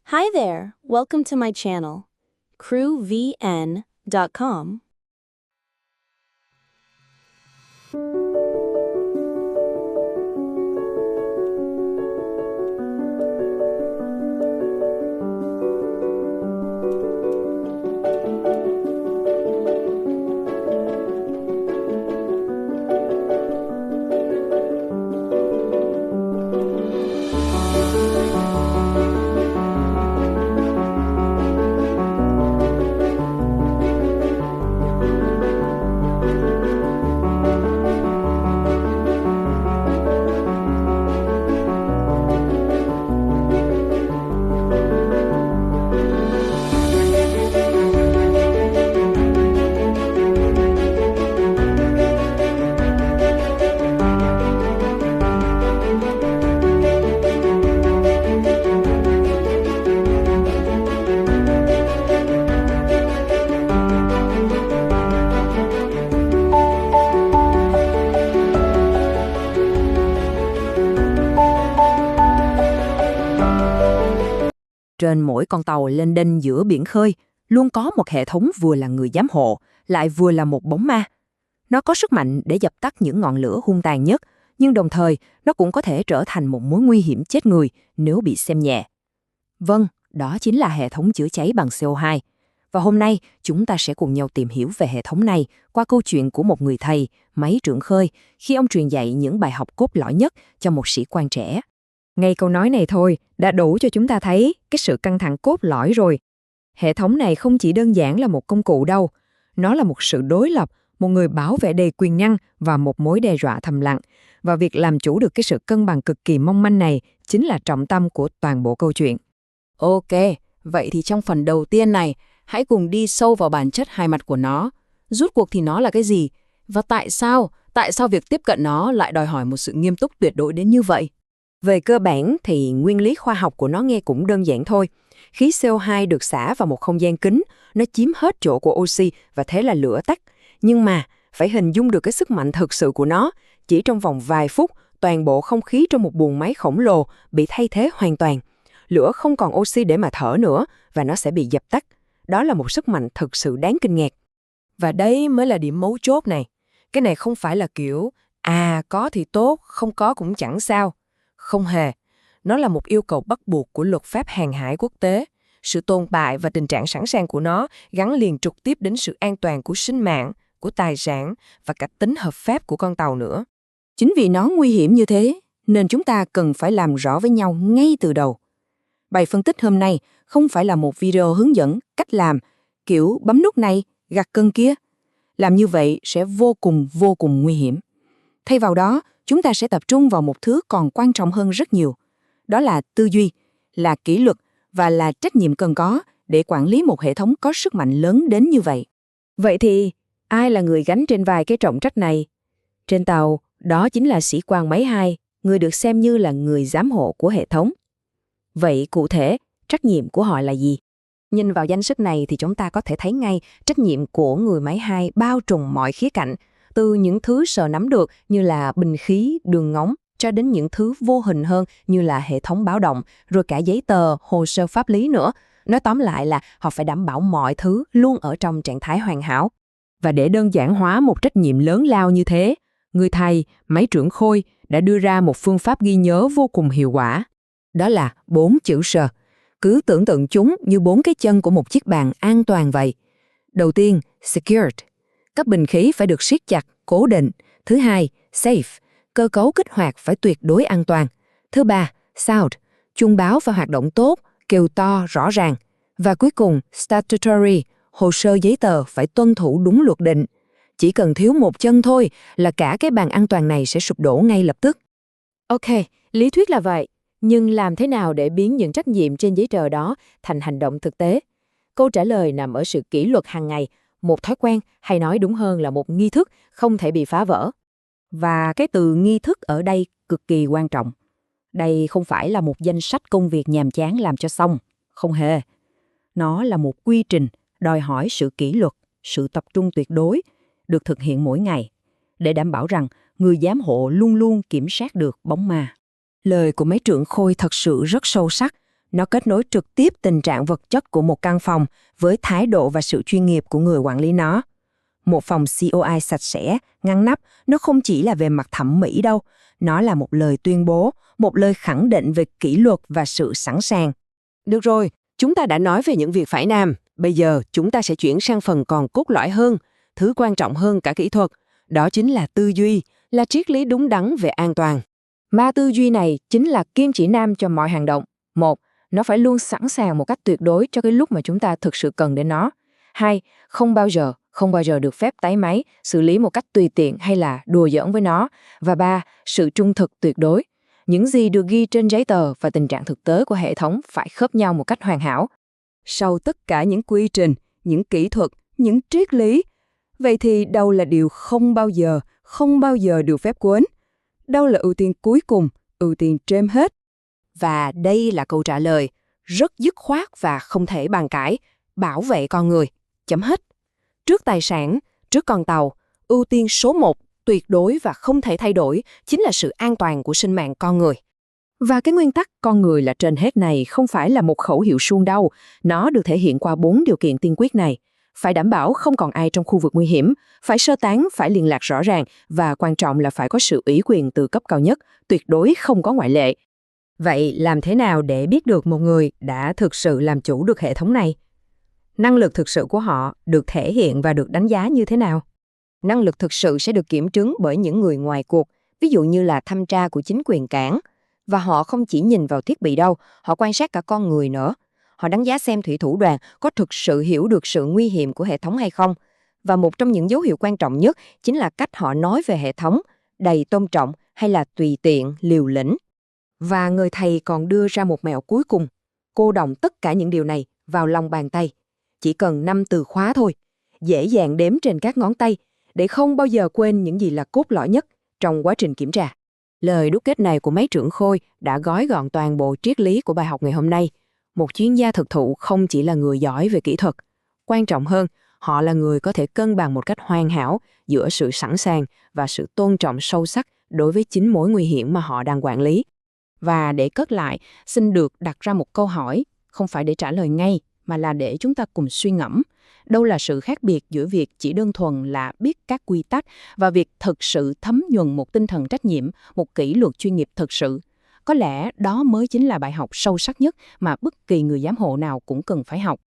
Hi there, welcome to my channel, crewvn.com. Trên mỗi con tàu lênh đênh giữa biển khơi, luôn có một hệ thống vừa là người giám hộ, lại vừa là một bóng ma. Nó có sức mạnh để dập tắt những ngọn lửa hung tàn nhất, nhưng đồng thời nó cũng có thể trở thành một mối nguy hiểm chết người nếu bị xem nhẹ. Vâng, đó chính là hệ thống chữa cháy bằng CO2. Và hôm nay, chúng ta sẽ cùng nhau tìm hiểu về hệ thống này qua câu chuyện của một người thầy, máy trưởng khơi, khi ông truyền dạy những bài học cốt lõi nhất cho một sĩ quan trẻ. Ngay câu nói này thôi đã đủ cho chúng ta thấy cái sự căng thẳng cốt lõi rồi. Hệ thống này không chỉ đơn giản là một công cụ đâu. Nó là một sự đối lập, một người bảo vệ đầy quyền năng và một mối đe dọa thầm lặng. Và việc làm chủ được cái sự cân bằng cực kỳ mong manh này chính là trọng tâm của toàn bộ câu chuyện. Ok, vậy thì trong phần đầu tiên này, hãy cùng đi sâu vào bản chất hai mặt của nó. Rút cuộc thì nó là cái gì? Và tại sao việc tiếp cận nó lại đòi hỏi một sự nghiêm túc tuyệt đối đến như vậy? Về cơ bản thì nguyên lý khoa học của nó nghe cũng đơn giản thôi. Khí CO2 được xả vào một không gian kín, nó chiếm hết chỗ của oxy và thế là lửa tắt. Nhưng mà phải hình dung được cái sức mạnh thực sự của nó. Chỉ trong vòng vài phút, toàn bộ không khí trong một buồng máy khổng lồ bị thay thế hoàn toàn. Lửa không còn oxy để mà thở nữa và nó sẽ bị dập tắt. Đó là một sức mạnh thực sự đáng kinh ngạc. Và đấy mới là điểm mấu chốt này. Cái này không phải là kiểu, có thì tốt, không có cũng chẳng sao. Không hề. Nó là một yêu cầu bắt buộc của luật pháp hàng hải quốc tế. Sự tồn tại và tình trạng sẵn sàng của nó gắn liền trực tiếp đến sự an toàn của sinh mạng, của tài sản và cả tính hợp pháp của con tàu nữa. Chính vì nó nguy hiểm như thế, nên chúng ta cần phải làm rõ với nhau ngay từ đầu. Bài phân tích hôm nay không phải là một video hướng dẫn cách làm, kiểu bấm nút này, gạt cân kia. Làm như vậy sẽ vô cùng nguy hiểm. Thay vào đó, chúng ta sẽ tập trung vào một thứ còn quan trọng hơn rất nhiều. Đó là tư duy, là kỷ luật và là trách nhiệm cần có để quản lý một hệ thống có sức mạnh lớn đến như vậy. Vậy thì, ai là người gánh trên vai cái trọng trách này? Trên tàu, đó chính là sĩ quan máy 2, người được xem như là người giám hộ của hệ thống. Vậy cụ thể, trách nhiệm của họ là gì? Nhìn vào danh sách này thì chúng ta có thể thấy ngay trách nhiệm của người máy 2 bao trùm mọi khía cạnh, từ những thứ sờ nắm được như là bình khí, đường ngóng, cho đến những thứ vô hình hơn như là hệ thống báo động, rồi cả giấy tờ, hồ sơ pháp lý nữa. Nói tóm lại là họ phải đảm bảo mọi thứ luôn ở trong trạng thái hoàn hảo. Và để đơn giản hóa một trách nhiệm lớn lao như thế, người thầy, máy trưởng khôi đã đưa ra một phương pháp ghi nhớ vô cùng hiệu quả. Đó là 4 chữ S. Cứ tưởng tượng chúng như 4 cái chân của một chiếc bàn an toàn vậy. Đầu tiên, secured. Các bình khí phải được siết chặt, cố định. Thứ hai, safe. Cơ cấu kích hoạt phải tuyệt đối an toàn. Thứ ba, sound. Chuông báo phải hoạt động tốt, kêu to, rõ ràng. Và cuối cùng, statutory. Hồ sơ giấy tờ phải tuân thủ đúng luật định. Chỉ cần thiếu một chân thôi là cả cái bàn an toàn này sẽ sụp đổ ngay lập tức. Ok, lý thuyết là vậy. Nhưng làm thế nào để biến những trách nhiệm trên giấy tờ đó thành hành động thực tế? Câu trả lời nằm ở sự kỷ luật hàng ngày, một thói quen hay nói đúng hơn là một nghi thức không thể bị phá vỡ. Và cái từ nghi thức ở đây cực kỳ quan trọng. Đây không phải là một danh sách công việc nhàm chán làm cho xong, không hề. Nó là một quy trình đòi hỏi sự kỷ luật, sự tập trung tuyệt đối, được thực hiện mỗi ngày, để đảm bảo rằng người giám hộ luôn luôn kiểm soát được bóng ma. Lời của mấy trưởng khôi thật sự rất sâu sắc. Nó kết nối trực tiếp tình trạng vật chất của một căn phòng với thái độ và sự chuyên nghiệp của người quản lý nó. Một phòng COI sạch sẽ, ngăn nắp, nó không chỉ là về mặt thẩm mỹ đâu. Nó là một lời tuyên bố, một lời khẳng định về kỷ luật và sự sẵn sàng. Được rồi, chúng ta đã nói về những việc phải làm. Bây giờ chúng ta sẽ chuyển sang phần còn cốt lõi hơn, thứ quan trọng hơn cả kỹ thuật. Đó chính là tư duy, là triết lý đúng đắn về an toàn. Mà tư duy này chính là kim chỉ nam cho mọi hành động. 1. Nó phải luôn sẵn sàng một cách tuyệt đối cho cái lúc mà chúng ta thực sự cần đến nó. 2. Không bao giờ được phép tái máy, xử lý một cách tùy tiện hay là đùa giỡn với nó. Và 3. Sự trung thực tuyệt đối. Những gì được ghi trên giấy tờ và tình trạng thực tế của hệ thống phải khớp nhau một cách hoàn hảo. Sau tất cả những quy trình, những kỹ thuật, những triết lý, vậy thì đâu là điều không bao giờ được phép quên? Đâu là ưu tiên cuối cùng, ưu tiên trên hết? Và đây là câu trả lời, rất dứt khoát và không thể bàn cãi, bảo vệ con người. Chấm hết. Trước tài sản, trước con tàu, ưu tiên số 1, tuyệt đối và không thể thay đổi, chính là sự an toàn của sinh mạng con người. Và cái nguyên tắc con người là trên hết này không phải là một khẩu hiệu suông đâu, nó được thể hiện qua 4 điều kiện tiên quyết này. Phải đảm bảo không còn ai trong khu vực nguy hiểm, phải sơ tán, phải liên lạc rõ ràng và quan trọng là phải có sự ủy quyền từ cấp cao nhất, tuyệt đối không có ngoại lệ. Vậy làm thế nào để biết được một người đã thực sự làm chủ được hệ thống này? Năng lực thực sự của họ được thể hiện và được đánh giá như thế nào? Năng lực thực sự sẽ được kiểm chứng bởi những người ngoài cuộc, ví dụ như là thanh tra của chính quyền cảng. Và họ không chỉ nhìn vào thiết bị đâu, họ quan sát cả con người nữa. Họ đánh giá xem thủy thủ đoàn có thực sự hiểu được sự nguy hiểm của hệ thống hay không. Và một trong những dấu hiệu quan trọng nhất chính là cách họ nói về hệ thống, đầy tôn trọng hay là tùy tiện, liều lĩnh. Và người thầy còn đưa ra một mẹo cuối cùng, cô đọng tất cả những điều này vào lòng bàn tay. Chỉ cần 5 từ khóa thôi, dễ dàng đếm trên các ngón tay, để không bao giờ quên những gì là cốt lõi nhất trong quá trình kiểm tra. Lời đúc kết này của mấy trưởng khôi đã gói gọn toàn bộ triết lý của bài học ngày hôm nay. Một chuyên gia thực thụ không chỉ là người giỏi về kỹ thuật. Quan trọng hơn, họ là người có thể cân bằng một cách hoàn hảo giữa sự sẵn sàng và sự tôn trọng sâu sắc đối với chính mối nguy hiểm mà họ đang quản lý. Và để cất lại, xin được đặt ra một câu hỏi, không phải để trả lời ngay, mà là để chúng ta cùng suy ngẫm. Đâu là sự khác biệt giữa việc chỉ đơn thuần là biết các quy tắc và việc thực sự thấm nhuần một tinh thần trách nhiệm, một kỷ luật chuyên nghiệp thực sự? Có lẽ đó mới chính là bài học sâu sắc nhất mà bất kỳ người giám hộ nào cũng cần phải học.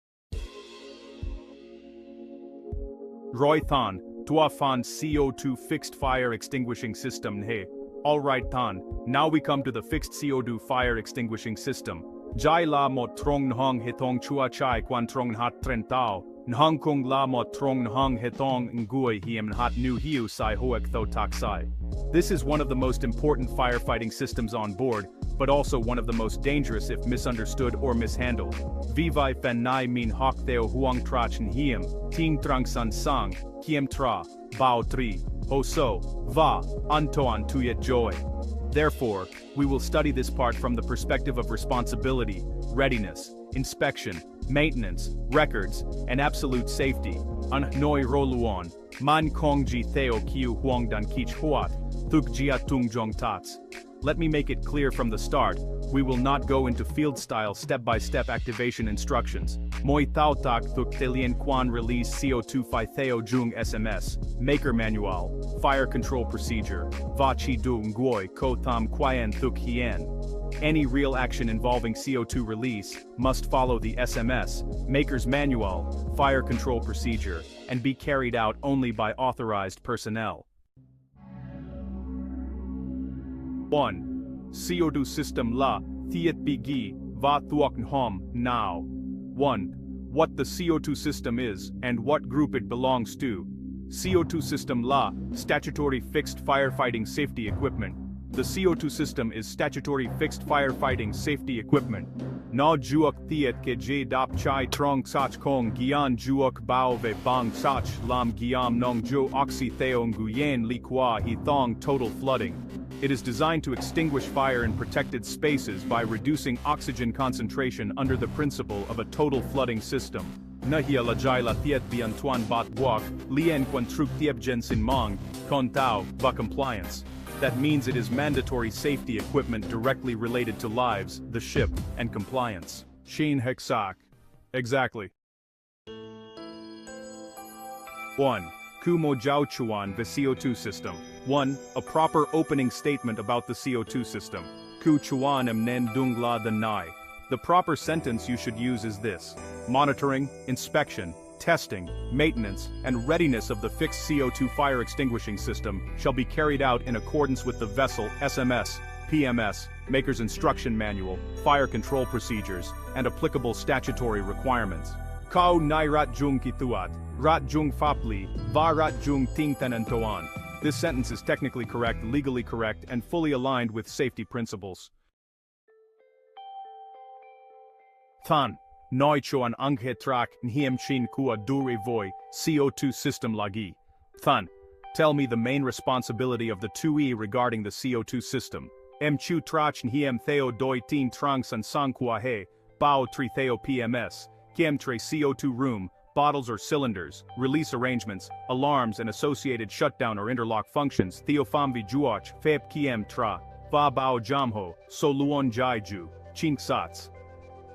Roy Than, Tua Fan CO2 Fixed Fire Extinguishing System He. Alright Than, now we come to the Fixed CO2 Fire Extinguishing System. Jai la mo trong nhong hetong chua chai quan trong hat tren tao. Nhong kung la mo trong nhong hetong ngui hiem hat nu hiu sai hoek tho tak sai. This is one of the most important firefighting systems on board, but also one of the most dangerous if misunderstood or mishandled. Vi vai fen nai min hok theo huang trach hiem, ting trang san sang, kiem tra, bao tri, ho so, va, antoan tuyet joy. Therefore, we will study this part from the perspective of responsibility, readiness, inspection, maintenance, records, and absolute safety. An noi roluon, man kong ji theo kiu huang dan kich huat, thuk jia tung jong tats. Let me make it clear from the start, we will not go into field-style step-by-step activation instructions. Moi thao tak thuk thelien quan release CO2 phi theo jung SMS, maker manual, fire control procedure, va chi du nguoi ko tham quien thuk hien. Any real action involving CO2 release must follow the SMS, maker's manual, fire control procedure, and be carried out only by authorized personnel. 1. CO2 system la, thiet bigi, va thuok nhom, now. 1. What the CO2 system is, and what group it belongs to. CO2 system la, statutory fixed firefighting safety equipment. The CO2 system is statutory fixed firefighting safety equipment. Na juok thiet ke je dap chai trong sach kong gian juok bao ve bang sach lam giam nong jo oxy theong guyen li qua he thong total flooding. It is designed to extinguish fire in protected spaces by reducing oxygen concentration under the principle of a total flooding system. Nahia la jai la thiet bi Antoine Bat Buok, lien quan truc thiep gen sin mong, con tao, va compliance. That means it is mandatory safety equipment directly related to lives, the ship, and compliance. Shin Heksak. Exactly. 1. Kumo Jiao Chuan the CO2 system. 1. A proper opening statement about the CO2 system. Ku Chuan em nen dung la the nai. The proper sentence you should use is this: monitoring, inspection, testing, maintenance, and readiness of the fixed CO2 fire extinguishing system shall be carried out in accordance with the vessel SMS, PMS, Maker's Instruction Manual, fire control procedures, and applicable statutory requirements. Kau nai rat jung kituat, rat jung fapli, va rat jung ting tenantoan. This sentence is technically correct, legally correct, and fully aligned with safety principles. Than. Noi chuan anghe trak nhiem chin kua dure voi, CO2 system lagi. Than. Tell me the main responsibility of the 2E regarding the CO2 system. Em chu trach nhiem theo doi tin trang san sang kua he, bao tri theo PMS, kiem tre CO2 room, bottles or cylinders, release arrangements, alarms and associated shutdown or interlock functions, theofamvi juach, feb kiem tra, va bao jamho, so luon jai ju, chink sats.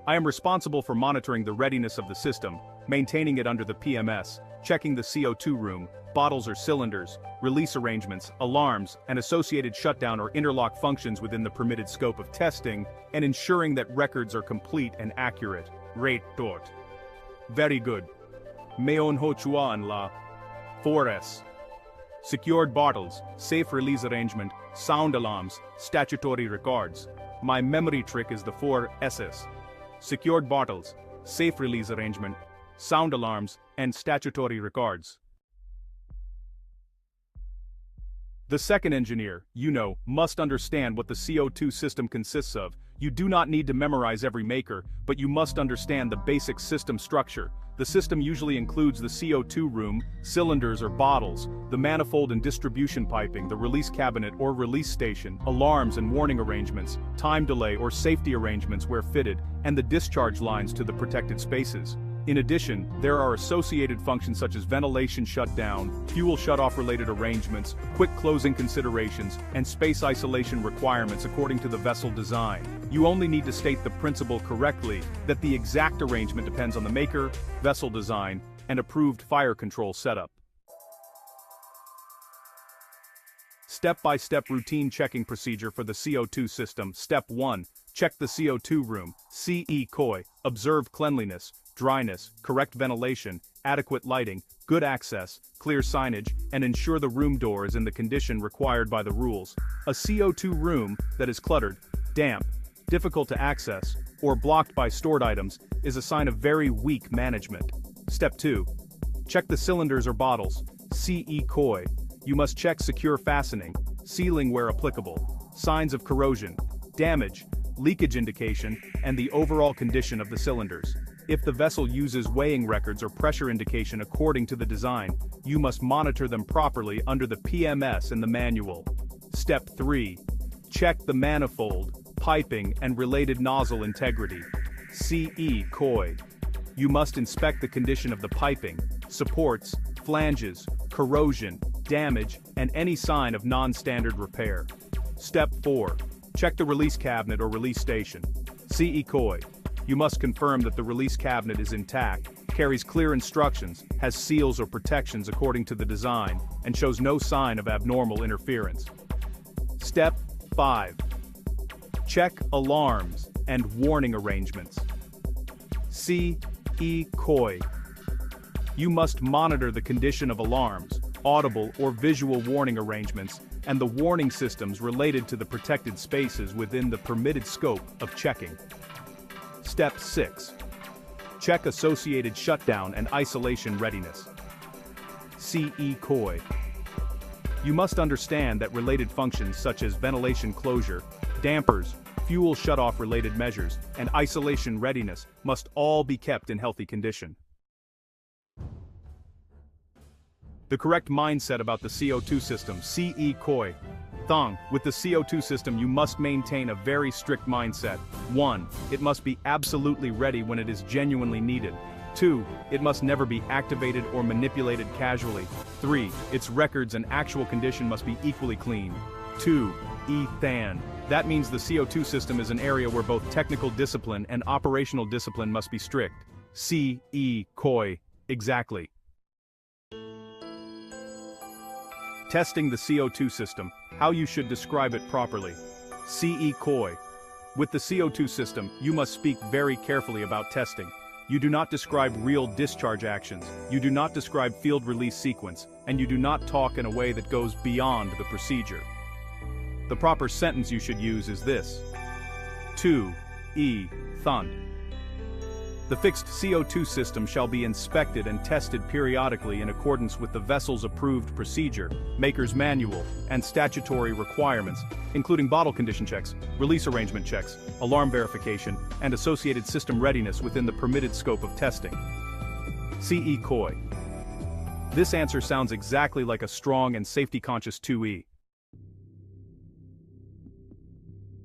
I am responsible for monitoring the readiness of the system, maintaining it under the PMS, checking the CO2 room, bottles or cylinders, release arrangements, alarms, and associated shutdown or interlock functions within the permitted scope of testing, and ensuring that records are complete and accurate. Rate dot. Very good. Meon ho chuan la. 4S. Secured bottles, safe release arrangement, sound alarms, statutory records. My memory trick is the 4 S's. Secured bottles, safe release arrangement, sound alarms, and statutory records. The second engineer, must understand what the CO2 system consists of. You do not need to memorize every maker, but you must understand the basic system structure. The system usually includes the CO2 room, cylinders or bottles, the manifold and distribution piping, the release cabinet or release station, alarms and warning arrangements, time delay or safety arrangements where fitted, and the discharge lines to the protected spaces. In addition, there are associated functions such as ventilation shutdown, fuel shutoff related arrangements, quick closing considerations, and space isolation requirements according to the vessel design. You only need to state the principle correctly, that the exact arrangement depends on the maker, vessel design, and approved fire control setup. Step-by-step routine checking procedure for the CO2 system. Step 1. Check the CO2 room, CE COI, observe cleanliness, dryness, correct ventilation, adequate lighting, good access, clear signage, and ensure the room door is in the condition required by the rules. A CO2 room that is cluttered, damp, difficult to access, or blocked by stored items is a sign of very weak management. Step 2. Check the cylinders or bottles, CE COI. You must check secure fastening, sealing where applicable, signs of corrosion, damage, leakage indication, and the overall condition of the cylinders. If the vessel uses weighing records or pressure indication according to the design, you must monitor them properly under the PMS and the manual. Step 3. Check the manifold, piping, and related nozzle integrity. CE COI. You must inspect the condition of the piping, supports, flanges, corrosion, damage, and any sign of non-standard repair. Step 4. Check the release cabinet or release station. CE COI. You must confirm that the release cabinet is intact, carries clear instructions, has seals or protections according to the design, and shows no sign of abnormal interference. Step 5. Check alarms and warning arrangements. CE COI. You must monitor the condition of alarms, audible or visual warning arrangements, and the warning systems related to the protected spaces within the permitted scope of checking. Step 6. Check associated shutdown and isolation readiness. CE COI. You must understand that related functions such as ventilation closure, dampers, fuel shutoff related measures, and isolation readiness must all be kept in healthy condition. The correct mindset about the CO2 system, CE COI. Thong, with the CO2 system you must maintain a very strict mindset. 1. It must be absolutely ready when it is genuinely needed. 2. It must never be activated or manipulated casually. 3. Its records and actual condition must be equally clean. 2. Ethan. That means the CO2 system is an area where both technical discipline and operational discipline must be strict. CE exactly. Testing the CO2 system, how you should describe it properly. CE With the CO2 system, you must speak very carefully about testing. You do not describe real discharge actions, you do not describe field release sequence, and you do not talk in a way that goes beyond the procedure. The proper sentence you should use is this. 2. Thund. The fixed CO2 system shall be inspected and tested periodically in accordance with the vessel's approved procedure, maker's manual, and statutory requirements, including bottle condition checks, release arrangement checks, alarm verification, and associated system readiness within the permitted scope of testing. CE This answer sounds exactly like a strong and safety-conscious 2E.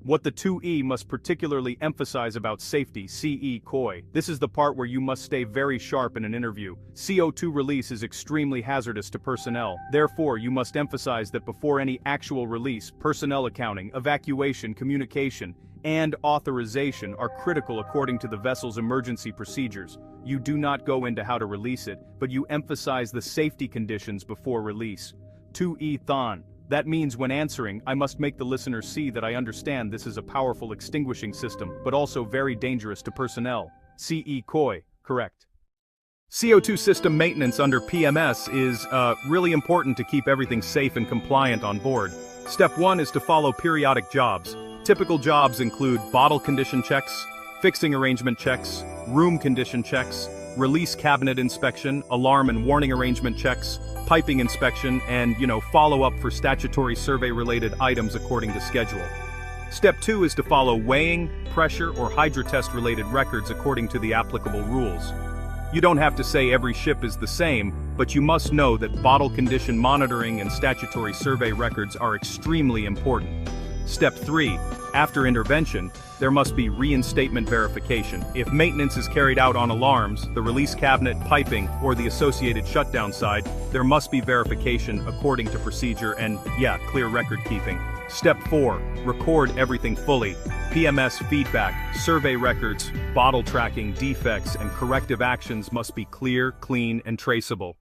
What the 2E must particularly emphasize about safety, CE This is the part where you must stay very sharp in an interview. CO2 release is extremely hazardous to personnel. Therefore, you must emphasize that before any actual release, personnel accounting, evacuation, communication, and authorization are critical according to the vessel's emergency procedures. You do not go into how to release it, but you emphasize the safety conditions before release. 2E Thon. That means when answering, I must make the listener see that I understand this is a powerful extinguishing system, but also very dangerous to personnel. CE correct. CO2 system maintenance under PMS is really important to keep everything safe and compliant on board. Step 1 is to follow periodic jobs. Typical jobs include bottle condition checks, fixing arrangement checks, room condition checks, release cabinet inspection, alarm and warning arrangement checks, piping inspection, and, follow-up for statutory survey-related items according to schedule. Step 2 is to follow weighing, pressure, or hydrotest-related records according to the applicable rules. You don't have to say every ship is the same, but you must know that bottle condition monitoring and statutory survey records are extremely important. Step 3. After intervention, there must be reinstatement verification. If maintenance is carried out on alarms, the release cabinet, piping, or the associated shutdown side, there must be verification according to procedure and, clear record keeping. Step 4. Record everything fully. PMS feedback, survey records, bottle tracking, defects, and corrective actions must be clear, clean, and traceable.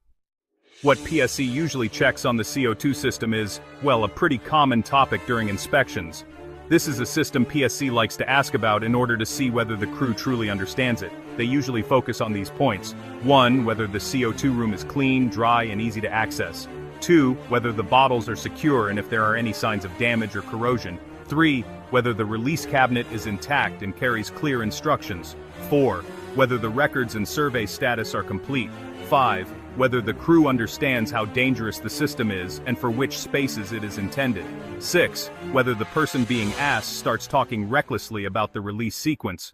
What PSC usually checks on the CO2 system is, a pretty common topic during inspections. This is a system PSC likes to ask about in order to see whether the crew truly understands it. They usually focus on these points. 1. Whether the CO2 room is clean, dry, and easy to access. 2. Whether the bottles are secure and if there are any signs of damage or corrosion. 3. Whether the release cabinet is intact and carries clear instructions. 4. Whether the records and survey status are complete. 5. Whether the crew understands how dangerous the system is and for which spaces it is intended. 6. Whether the person being asked starts talking recklessly about the release sequence.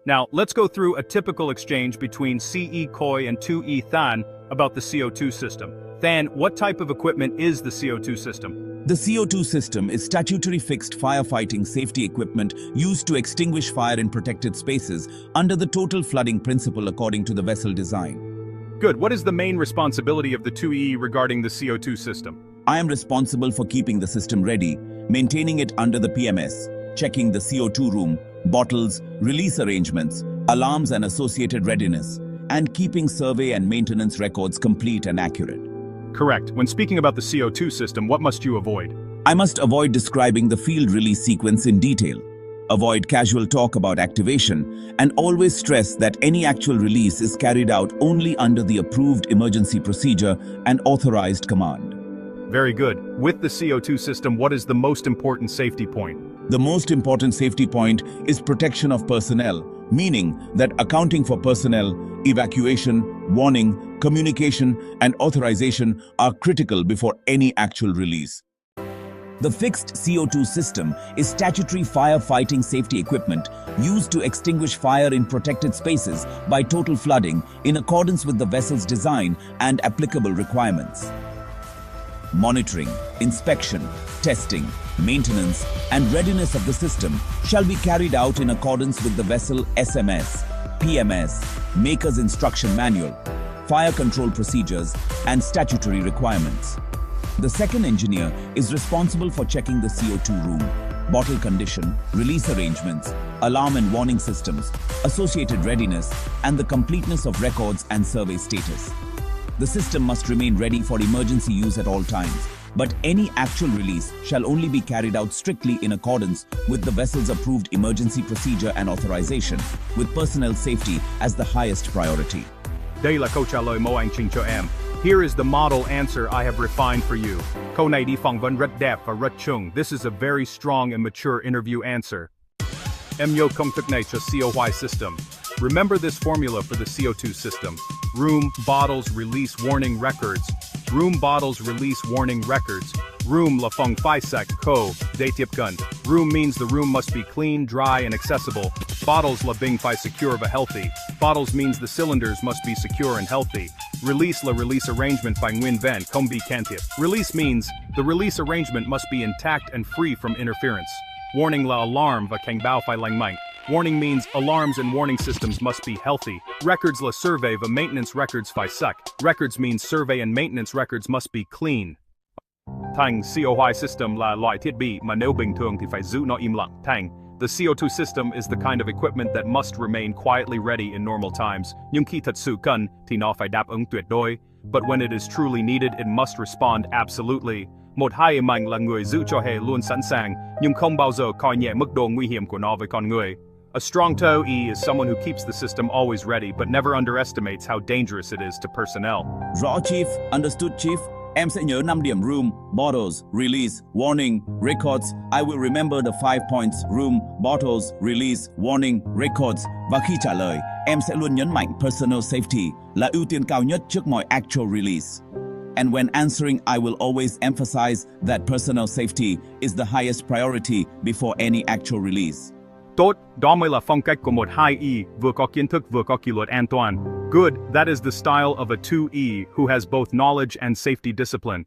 Now, let's go through a typical exchange between CE Koi and 2E Than about the CO2 system. Than, what type of equipment is the CO2 system? The CO2 system is statutory fixed firefighting safety equipment used to extinguish fire in protected spaces under the total flooding principle according to the vessel design. Good. What is the main responsibility of the 2E regarding the CO2 system? I am responsible for keeping the system ready, maintaining it under the PMS, checking the CO2 room, bottles, release arrangements, alarms and associated readiness, and keeping survey and maintenance records complete and accurate. Correct. When speaking about the CO2 system, what must you avoid? I must avoid describing the field release sequence in detail. Avoid casual talk about activation, and always stress that any actual release is carried out only under the approved emergency procedure and authorized command. Very good. With the CO2 system, what is the most important safety point? The most important safety point is protection of personnel, meaning that accounting for personnel, evacuation, warning, communication, and authorization are critical before any actual release. The fixed CO2 system is statutory firefighting safety equipment used to extinguish fire in protected spaces by total flooding in accordance with the vessel's design and applicable requirements. Monitoring, inspection, testing, maintenance, and readiness of the system shall be carried out in accordance with the vessel SMS, PMS, Maker's Instruction Manual, fire control procedures, and statutory requirements. The second engineer is responsible for checking the CO2 room, bottle condition, release arrangements, alarm and warning systems, associated readiness, and the completeness of records and survey status. The system must remain ready for emergency use at all times, but any actual release shall only be carried out strictly in accordance with the vessel's approved emergency procedure and authorization, with personnel safety as the highest priority. Đây là câu trả lời mẫu anh trình cho em. Here is the model answer I have refined for you. Câu này đi phỏng vấn rất đẹp và rất chung. This is a very strong and mature interview answer. Em nhớ công thức này cho COY system. Remember this formula for the CO2 system. Room, bottles, release, warning, records. Room, bottles, release, warning, records. Room là phòng phai sạch, khô, để tiếp cận. Room means the room must be clean, dry, and accessible. Bottles là bình phai secure và healthy. Bottles means the cylinders must be secure and healthy. Release la release arrangement by nguyên vẹn không bị can thiệp. Release means the release arrangement must be intact and free from interference. Warning la alarm và cảnh báo phải lành mạnh. Warning means alarms and warning systems must be healthy. Records la survey và maintenance records phải sạch. Records means survey and maintenance records must be clean. Thành COY system là loại thiết bị mà nếu bình thường thì phải giữ nó im lặng. Thành the CO2 system is the kind of equipment that must remain quietly ready in normal times. Nhưng khi thật sự cần thì nó phải đáp ứng tuyệt đối. But when it is truly needed, it must respond absolutely. Một hai mạnh là người giữ cho hệ luôn sẵn sàng, nhưng không bao giờ coi nhẹ mức độ nguy hiểm của nó với con người. A strong toe is someone who keeps the system always ready but never underestimates how dangerous it is to personnel. Rõ Chief, understood Chief. Em sẽ nhớ 5 điểm room, bottles, release, warning, records. I will remember the 5 points room, bottles, release, warning, records. Và khi trả lời, em sẽ luôn nhấn mạnh personal safety là ưu tiên cao nhất trước mọi actual release. And when answering, I will always emphasize that personal safety is the highest priority before any actual release. Tốt, đó mới là phong cách của một 2E, vừa có kiến thức vừa có kỷ luật an toàn. Good, that is the style of a 2E who has both knowledge and safety discipline.